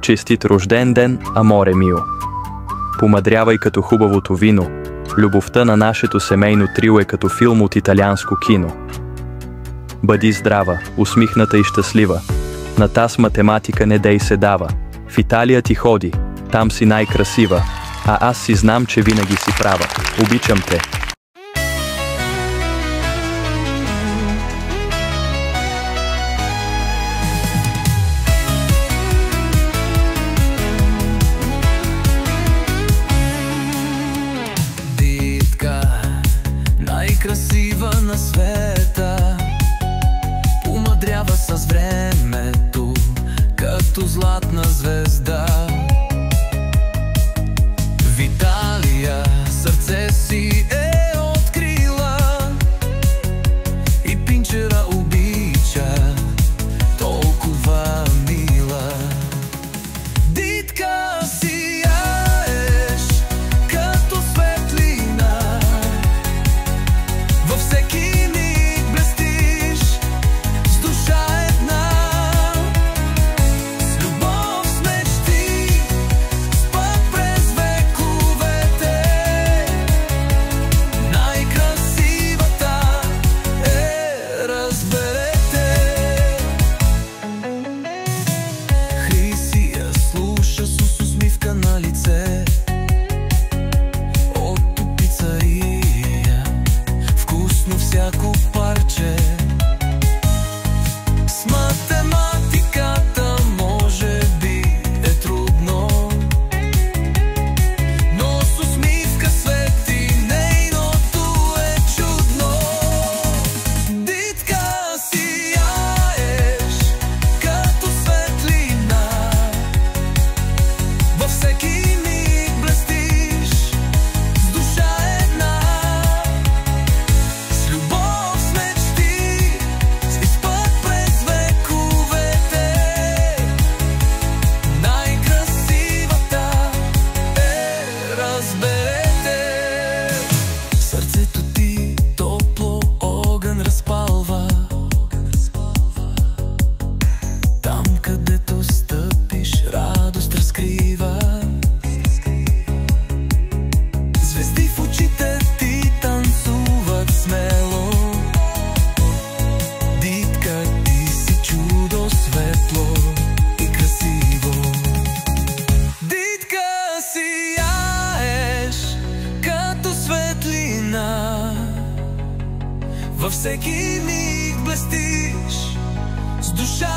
Честит рожден ден, аморе мио! Помадрявай като хубавото вино. Любовта на нашето семейно трио е като филм от италианско кино. Бъди здрава, усмихната и щастлива. На таз математика не дей се дава. В Италия ти ходи, там си най-красива. А аз си знам, че винаги си права. Обичам те. Красива на света, помадрява с времето, като златна звезда. В Италия сърце си е открила и пинчера обича, толкова мила. Дитка сияеш като светлина, във всеки миг блестиш с душа една. С любов, с мечти, с път през вековете. Най-красивата е, разберете. Хрисия слуша с усмивка на лице от пицария. Вкусно всяко парче. С математиката може би е трудно, но с усмивка свети нейното е чудно. Дитка сияеш като светлина, във всеки миг блестиш с душа една. С любов, с мечти, с път през вековете. Най-красивата е, разберете. Сърцето ти топло огън разпалва, там където стъпиш радост разкрива. Звезди в очите ти танцуват смело. Дитка, ти си чудо светло и красиво. Дитка, сияеш като светлина, във всеки миг блестиш с душа